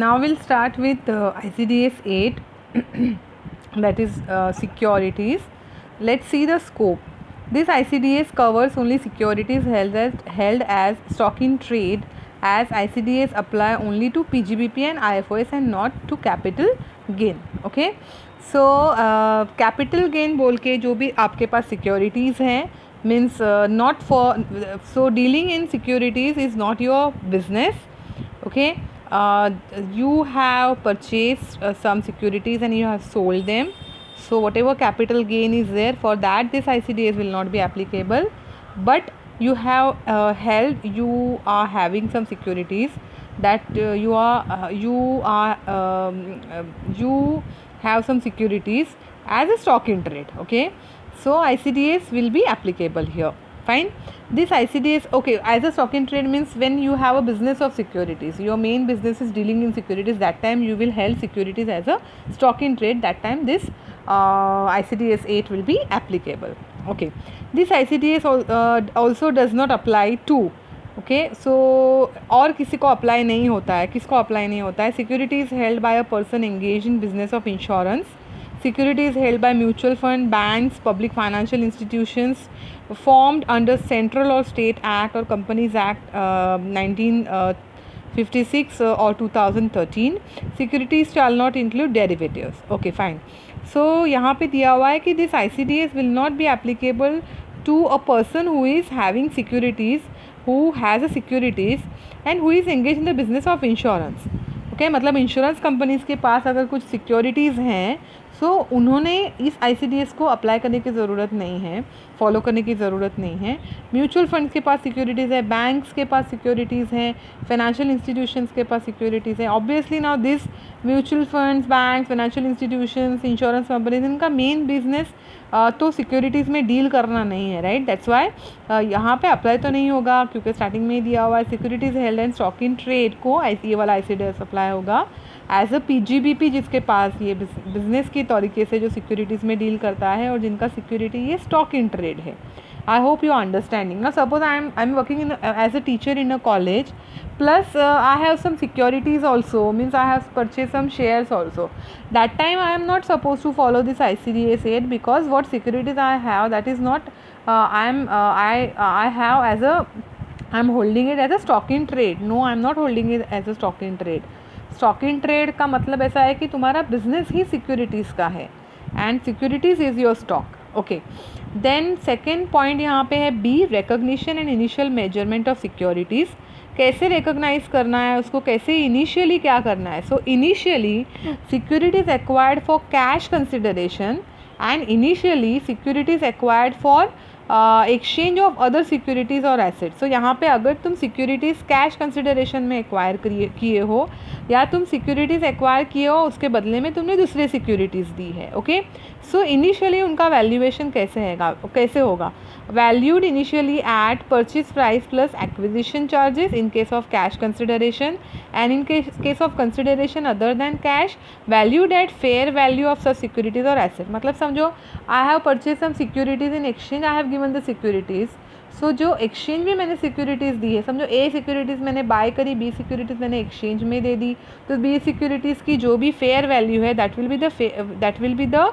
Now we'll start with ICDS 8 that is securities. Let's see the scope. This ICDS covers only securities held as stock in trade, as ICDS apply only to PGBP and IFOS and not to capital gain. Okay, so capital gain बोल के जो भी आपके पास securities हैं means not for, so dealing in securities is not your business. Okay, you have purchased some securities and you have sold them, so whatever capital gain is there, for that this ICDS will not be applicable. But you have you are having some securities that you have some securities as a stock in trade. Okay, so ICDS will be applicable here. Fine. This ICDS, okay, as a stock in trade means when you have a business of securities, your main business is dealing in securities, that time you will held securities as a stock in trade, that time this ICDS 8 will be applicable. Okay, this ICDS also does not apply to, okay, so और किसी को apply नहीं होता है, किसको apply नहीं होता है? Securities held by a person engage in business of insurance, securities held by mutual fund, banks, public financial institutions formed under Central or State Act or Companies Act 1956 or 2013. Securities shall not include derivatives. Okay, fine. So यहाँ पे दिया हुआ है कि this ICDS will not be applicable to a person who is having securities, who has a securities and who is engaged in the business of insurance. Okay, मतलब insurance companies के पास अगर कुछ सिक्योरिटीज़ हैं, सो उन्होंने इस ICDS को apply करने की ज़रूरत नहीं है, फॉलो करने की ज़रूरत नहीं है. म्यूचुअल फंड्स के पास सिक्योरिटीज़ है, बैंक्स के पास सिक्योरिटीज़ हैं, फाइनेंशियल इंस्टीट्यूशंस के पास सिक्योरिटीज़ हैं. Obviously now this mutual funds, bank, financial institutions, insurance companies, इनका मेन बिजनेस तो सिक्योरिटीज़ में डील करना नहीं है, राइट. दैट्स वाई यहाँ पे अप्लाई तो नहीं होगा, क्योंकि स्टार्टिंग में ही दिया हुआ है securities held and stock in trade को ये वाला ICDS अप्लाई होगा. एज अ PGBP जिसके पास ये बिजनेस के तरीके से जो सिक्योरिटीज़ में डील करता है और जिनका सिक्योरिटी ये स्टॉक इन ट्रेड है. I hope you understanding. Now suppose I am working in as a teacher in a college, plus I have some securities also, means I have purchased some shares also. That time I am not supposed to follow this ICDS 8, because what securities I have, that is not I have as a, I am holding it as a stock in trade. No, I am not holding it as a stock in trade. Stock in trade का मतलब ऐसा है कि तुम्हारा business ही securities का है and securities is your stock. Okay, then second point यहाँ पे है B, recognition and initial measurement of securities. कैसे रिकॉग्नाइज करना है उसको, कैसे इनिशियली क्या करना है. So initially securities acquired for cash consideration and initially securities acquired for exchange of other securities और एसेट्स. सो यहाँ पे अगर तुम सिक्योरिटीज़ कैश कंसिडरेशन में एक्वायर किए हो या तुम सिक्योरिटीज़ एक्वायर किए हो उसके बदले में तुमने दूसरे सिक्योरिटीज़ दी है. ओके, सो इनिशियली उनका वैल्यूएशन कैसे होगा? Valued initially at purchase price plus acquisition charges in case of cash consideration, and in case of consideration other than cash valued at fair value of such securities और asset. मतलब समझो I have purchase some securities in exchange, I have given the securities. So जो exchange में मैंने securities दी है, समझो A securities मैंने बाय करी, B सिक्योरिटीज़ मैंने एक्सचेंज में दे दी, तो B सिक्योरिटीज़ की जो भी फेयर वैल्यू है that will be the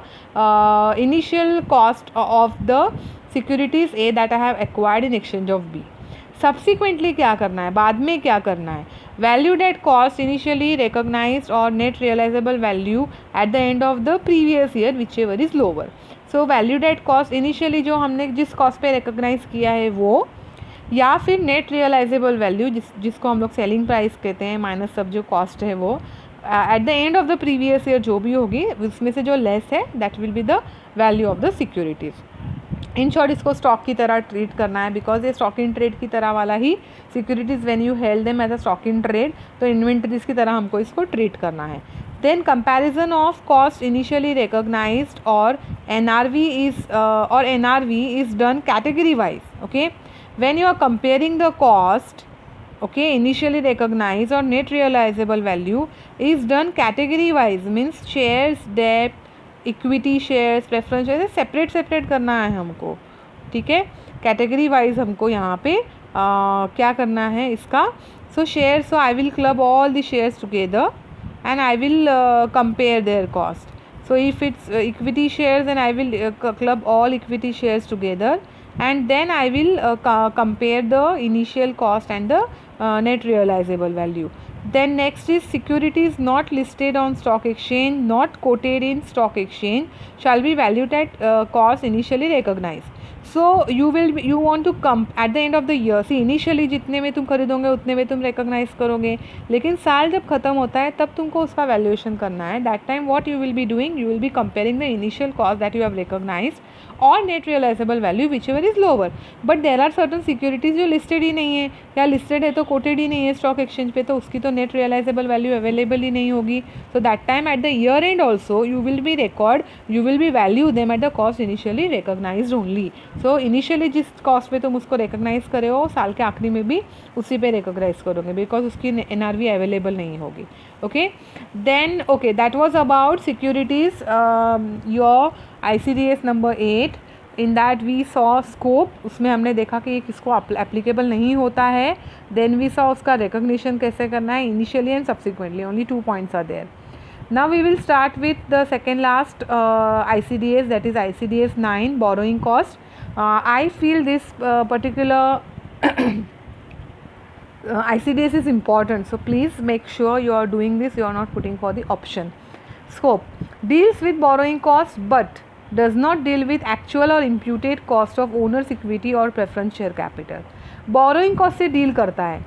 initial cost of the securities A that I have acquired in exchange of B. Subsequently क्या करना है, बाद में क्या करना है? Valued at cost initially recognised और net realisable value at the end of the previous year whichever is lower. So valued at cost initially जो हमने जिस कॉस्ट पे रिकॉग्नाइज किया है वो, या फिर नेट रियलाइजेबल वैल्यू जिसको हम लोग सेलिंग प्राइस कहते हैं माइनस सब जो कॉस्ट है वो, eight the end of the previous year जो भी होगी उसमें से जो लेस है that will be the value of the securities. In short इसको स्टॉक की तरह ट्रीट करना है, बिकॉज ये स्टॉक इन ट्रेड की तरह वाला ही securities when you held them as a stock in trade, तो इन्वेंटरीज की तरह हमको इसको ट्रीट करना है. Then comparison of cost initially recognized or NRV is done category wise. Okay, when you are comparing the cost, okay, initially recognized or net realizable value is done category wise, means shares, debt, equity shares, preference shares separate करना है हमको. ठीक है, category wise हमको यहाँ पे क्या करना है इसका. सो share, so I will club all the shares together. and I will compare their cost. So if it's equity shares, then I will club all equity shares together, and then I will compare the initial cost and the net realizable value. Then next is securities not listed on stock exchange, not quoted in stock exchange, shall be valued at cost initially recognized. So you want to come at the end of the year. See initially जितने में तुम खरीदोगे उतने में तुम recognise करोगे, लेकिन साल जब खत्म होता है तब तुमको उसका वैल्यूएशन करना है. That time what you will be doing, you will be comparing the initial cost that you have recognised और net realisable value whichever is lower. But there are certain securities जो listed ही नहीं है, या listed है तो coated ही नहीं है स्टॉक एक्सचेंज पे, तो उसकी तो नेट रियलाइजेबल वैल्यू अवेलेबल ही नहीं होगी. So that time at the year end also you will be value them at the cost initially recognised only. So initially जिस कॉस्ट पे तुम उसको रिकॉग्नाइज करे हो, साल के आखिरी में भी उसी पे रिकॉग्नाइज करोगे, बिकॉज उसकी NRV अवेलेबल नहीं होगी. Okay, then okay, that was about securities. Your ICDS number 8. In that we saw scope, उसमें हमने देखा कि किसको एप्लीकेबल नहीं होता है. देन वी सॉ उसका रिकॉग्निशन कैसे करना है initially and subsequently. Only 2 points are there. Now we will start with the second last ICDS, that is ICDS 9, borrowing cost. I feel this particular ICDS is important, so please make sure you are doing this, you are not putting for the option. Scope deals with borrowing cost but does not deal with actual or imputed cost of owner's equity or preference share capital. Borrowing cost से deal करता है,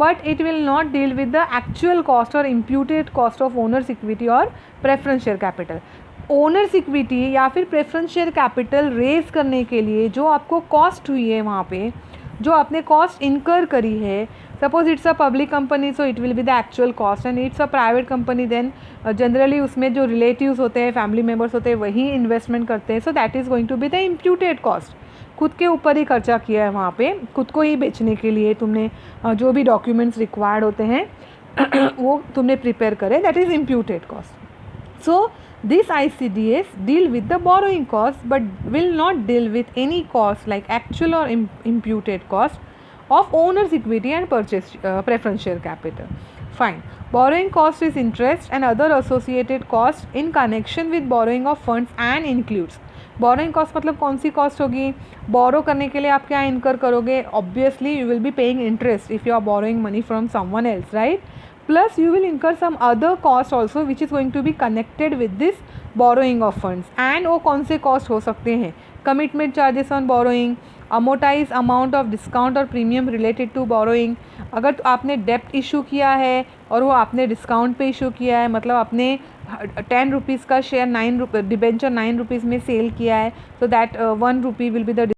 but it will not deal with the actual cost or imputed cost of owner's equity or preference share capital. Owners equity या फिर preference share capital raise करने के लिए जो आपको कॉस्ट हुई है, वहाँ पे जो आपने कॉस्ट इनकर करी है, suppose it's a public company, so it will be the actual cost, and it's a private company, then generally उसमें जो रिलेटिव्स होते हैं, फैमिली मेम्बर्स होते हैं, वही इन्वेस्टमेंट करते हैं. So that is going to be the imputed cost. खुद के ऊपर ही खर्चा किया है वहाँ पे, खुद को ही बेचने के लिए तुमने जो भी डॉक्यूमेंट्स रिक्वायर्ड होते हैं वो तुमने प्रिपेयर करे, that is imputed cost. So this ICDS deal with the borrowing cost but will not deal with any cost like actual or imputed cost of owner's equity and purchase preference share capital. Fine. Borrowing cost is interest and other associated costs in connection with borrowing of funds and includes. Borrowing cost मतलब कौन सी cost होगी? बोरो करने के लिए आप क्या इनकर करोगे? Obviously you will be paying interest if you are borrowing money from someone else, right? Plus you will incur some other cost also which is going to be connected with this borrowing of funds. And वो कौन से cost हो सकते हैं? Commitment charges on borrowing, amortize amount of discount और premium related to borrowing. अगर आपने डेप्ट issue किया है और वो आपने डिस्काउंट पे इशू किया है, मतलब आपने 10 रुपीज़ का शेयर 9 रुपये डिबेंचर 9 रुपीज़ में सेल किया है, so that 1 rupee will be the